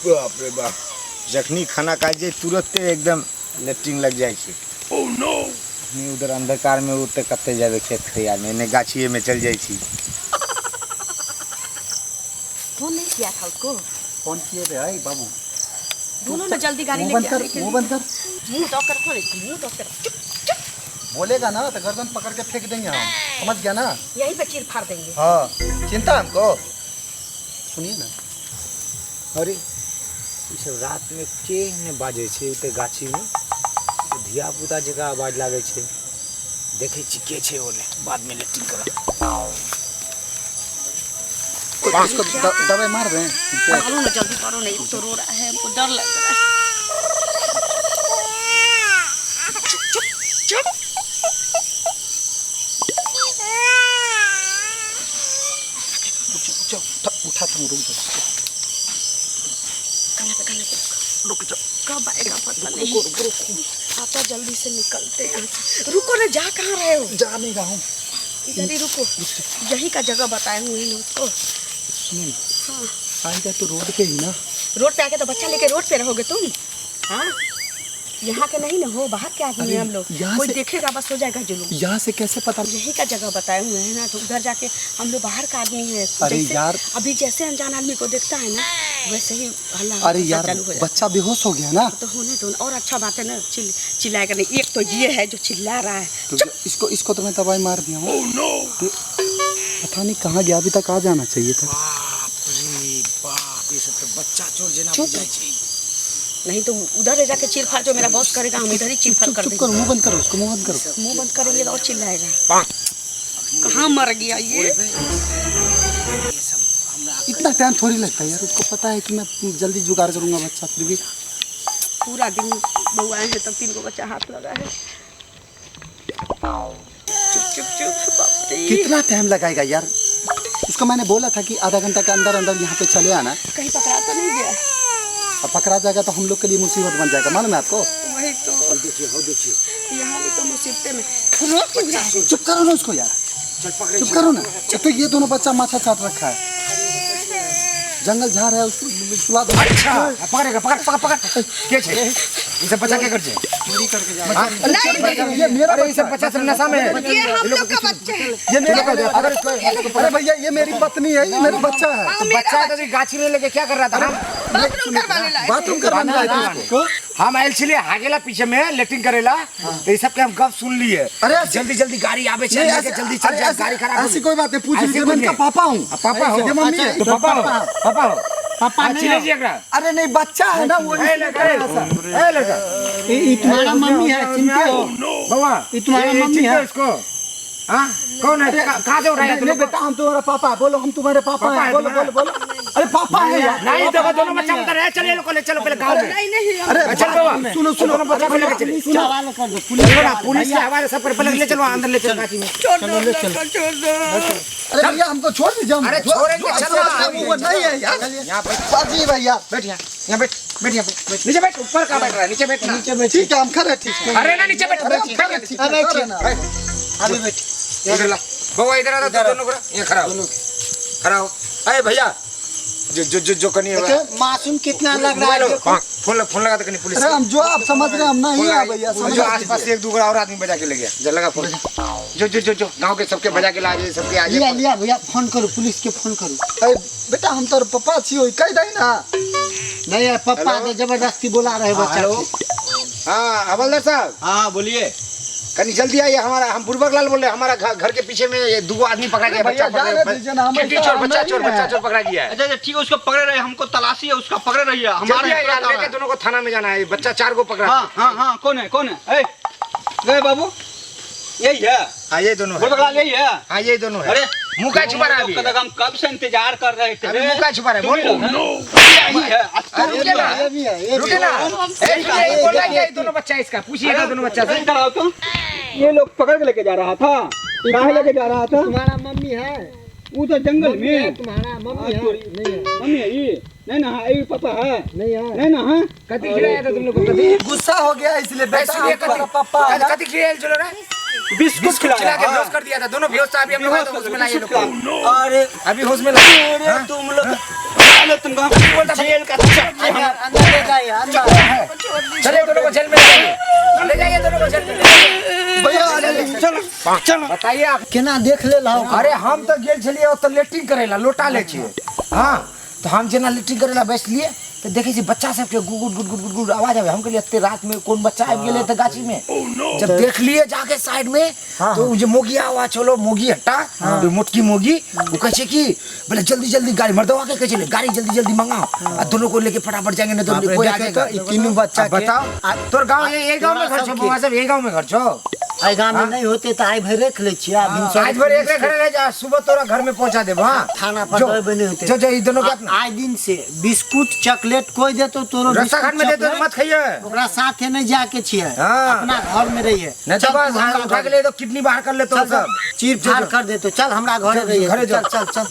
बाप रे बाप, जखनी खाना खा जाए तुरंत एकदम लेट्रिन लग जाए छे। Oh no. उधर अंधकार में उठते कते जावे खेत खरिया में, ने गाछिए में चल जाए छी। फोन नहीं किया था उसको? फोन किए थे भाई बाबू। बोलो ना जल्दी गाड़ी मुंह बंद लेके कर, मुंह बंद कर। मुंह तो कर खोले, मुंह तो कर। चुप चुप। बोलेगा ना तो गर्दन पकड़ के फेंक देंगे हम, समझ गया ना? यहीं पे चीर फाड़ देंगे। हाँ, चिंता हमको। सुनिए ना। अरे ये सब रात में के ने बाजे छे उते गाछी में, धिया पुता जगह आवाज लागे छे। देखे छी के छे ओने, बाद में लेटिंग करा। इसको दवाई मार दें। मारो ना जल्दी करो, नहीं तो रो रहा है, हमको डर लग रहा है। चुप चुप चुप। उठा था रुक जा। रुक जा। कब आएगा पता नहीं। पापा जल्दी से निकलते हैं। रुको ना, जा कहाँ रहे हो? जा नहीं रहा हूँ। इधर ही रुको, यही का जगह बताए हुए हैं उसको। सुनिए ना, हाँ, आएगा तो रोड पे ही ना। रोड पे आके तो बच्चा लेके रोड पे रहोगे तुम? हाँ, यहाँ के नहीं ना हो, बाहर के आदमी हैं हम लोग। कोई देखेगा बस हो जाएगा जुलूम। यहाँ से कैसे पता? यही का जगह बताए हुए हैं ना, तो उधर जाके हम लोग बाहर का आदमी है। अरे यार, अभी जैसे अनजान आदमी को देखता है ना, वैसे ही हल्ला। अरे यार, बच्चा बेहोश हो गया ना। तो होने दो, और अच्छा बात है ना, चिल्लाएगा नहीं। एक तो ये है जो चिल्ला रहा है। तो इसको तो मैं दवाई मार दिया हूँ। पता नहीं कहाँ गया, अभी तक आ जाना चाहिए था। बाप रे बाप, ये सब तो बच्चा चोर जना बुझाई छे। नहीं तो उधर ले जाके चीर फाड़ जो मेरा बॉस करेगा, हम इधर ही चीर फाड़ कर देंगे। चुप करो, मुंह बंद करो उसको, मुंह बंद करो। मुंह बंद करेंगे तो और चिल्लाएगा। कहाँ मर गया ये? इतना टाइम थोड़ी लगता है यार, उसको पता है कि मैं जल्दी जुगाड़ करूंगा बच्चा, फिर भी पूरा दिन बउआए हैं तब 3 को बच्चा हाथ लगा है। चुप चुप चुप। बाप रे, कितना टाइम लगाएगा यार? उसको मैंने बोला था कि आधा घंटा के अंदर अंदर यहाँ पे चले आना। कहीं पकड़ा तो नहीं गया? अब पकड़ा जाएगा तो हम लोग के लिए मुसीबत बन जाएगा, मालूम है आपको? वही तो देखिए यहाँ भी तो मुसीबतें में। चुप करो ना उसको यार, चुप करो ना। तो ये दोनों बच्चा माथा चाट रखा है, जंगल झाड़ है, उसको सुला दो। अच्छा पकड़ेगा, पकड़ पकड़ पकड़ के छे ये सब बच्चा क्या कर छे? चोरी करके जा। ये मेरा, अरे ये सब बच्चा सब नशा में है। ये हम लोग का बच्चा है। ये मेरा, अरे भैया ये मेरी पत्नी है, ये मेरा बच्चा है। तो बच्चा है तो गाछी में लेके क्या कर रहा था? बाथरूम करवाने लाए थे। हम आयल छिले हागेला पीछे में लेटिंग करेला, तो ये सब के हम गप सुन लिए। अरे जल्दी जल्दी गाड़ी आवे छे, जल्दी चल जा, गाड़ी खराब। ऐसी कोई बात नहीं, पूछ लीजिए, मैं इनका पापा हूँ। पापा हो? ये मम्मी है। तो पापा हो, पापा हो। पापा नहीं है। अरे नहीं, बच्चा है ना वो। ए लगा ये तुम्हारा मम्मी है, चिंता हो। बाबा ये तुम्हारा मम्मी है। इसको हाँ कौन है? कहाँ से उठाया? नहीं बेटा, हम तुम्हारा पापा है। बोलो हम तुम्हारे पापा हैं। बोलो बोलो बोलो। अरे पापा है यार। नहीं देखो, दोनों बच्चा उधर है। चलिए लोग, चलो पहले गाँव में। नहीं नहीं, अरे चल बाबा, सुनो सुनो, दोनों बच्चा को लेकर चलिए। पुलिस हवाले कर दो, पुलिस के हवाले सब कर, पहले ले चलो अंदर, ले चलो गाड़ी में। छोड़ दो, छोड़ दो। अरे भैया हमको छोड़ दीजिए। अरे छोड़ेंगे, चलो वो नहीं है यार। यहाँ पे बाजी भैया, बैठ, यहाँ बैठ, बैठ यहाँ पे, नीचे बैठ। ऊपर कहाँ बैठ रहा है? नीचे बैठ, नीचे बैठ। ठीक है हम खड़े, ठीक है। अरे ना नीचे बैठ, अरे बैठ। इधर ला बाबा, इधर आ, दोनों को ये खड़ा हो, खड़ा हो। अरे भैया जो कनी है मासूम कितना लग रहा है? फोन लगा तो कनी पुलिस। अरे हम जो आप समझ रहे हैं हम नहीं है भैया, समझ जो आसपास से 1-2 और आदमी बजा के ले गया। जल लगा फोन, जो गांव के सबके बजा के ला जाए, सबके आ जाए। लिया भैया, फोन करो, पुलिस के फोन करो। अरे बेटा हम तो पापा छियो, कह दई ना। नहीं यार, पापा तो जबरदस्ती बुला रहे बच्चा को। हाँ हवलदार साहब। हाँ बोलिए। कनी जल्दी आइए, हमारा हम बुर्बक लाल बोल रहे हैं। हमारा घर के पीछे में ये 2 आदमी पकड़ा गया, बच्चा पकड़ा गया। बच्चा चोर पकड़ा गया है। अच्छा ठीक है, उसको पकड़े रहे, हमको तलाशी है, उसका पकड़े रहिए। हमारे लेके दोनों को थाना में जाना है। बच्चा 4 को पकड़ा। हाँ कौन है? गए बाबू, यही है। हाँ ये दोनों है। बुर्बकलाल यही है। हाँ ये दोनों है। अरे मुँह का छुपा रहा है अभी। हम कब से इंतजार कर रहे थे। अभी मुँह का छुपा रहा है, बोलो। यही है। रुके ना, रुके ना। ये बोला क्या? ये दोनों बच्चा है इसका, पूछिए ना दोनों बच्चा से। कराओ तो, ये लोग पकड़ के लेके जा रहा था। कहाँ लेके जा रहा था? तुम्हारा मम्मी है, वो तो जंगल में। तुम्हारा मम्मी है। नहीं है, मम्मी है ये? नहीं ना, ये पापा है? नहीं है। नहीं ना है? कति खिलाया था तुम लोग को? कति गुस्सा हो गया इसलिए बेटा, हमारा पापा है। कति खिलाया चलो ना? बिस्कुट खिला खिलाया। के बेहोश कर दिया था। दोनों बेहोश था, अभी हम लोग आए तो होश में लाए ये लोग को। अरे अभी होश में लाए। तुम लोग चलो तुम गाँव बोलता जेल का अंदर ले जाइए अंदर। चले दोनों को जेल में ले जाइए दोनों को जेल में। भैया चलो चलो बताइए आप। केना देख ले लाओ। अरे हम तो गेल छलिए ओतऽ लेट्रिन करेला लोटा ले छिए। हाँ तो हम जेना लेट्रिन करेला बैठलिए तो देखे छी बच्चा सबके good good good good good आवाज आवे। हम कहलिए एते रात में कौन बच्चा आबि गेले त गाछी में। जब देख लिए जाके साइड में तो उ जे मोगी आवाज चलो मोगी हटा तो मोटकी मोगी वो कहे छै कि बोले जल्दी जल्दी गाड़ी मर्दवा के कहे छै गाड़ी जल्दी जल्दी मंगाओ और दोनों को लेके फटाफट जाएंगे नहीं तो कोई आ जाएगा। तीनों बच्चा के बताओ तोर गांव ये गांव में घर छो बुआ सब ये गांव में घर छो। आई गाँव में नहीं होते तो आई भर रख ले छिया। आज भर एक खड़े रह जा सुबह तोरा घर में पहुंचा देबो। हां थाना पर दे नहीं होते। जो ई दोनों के आज दिन से बिस्कुट चॉकलेट कोई दे तो तोरो रास्ता घाट में दे तो मत खाइए। ओकरा साथे नहीं जाके छिए। हाँ। अपना घर में रहिए। नहीं तो बस उठा के ले तो किडनी बाहर कर ले तो सब चीर फाड़ कर दे तो चल हमरा घरे रहिए। घरे जाओ। चल चल चल।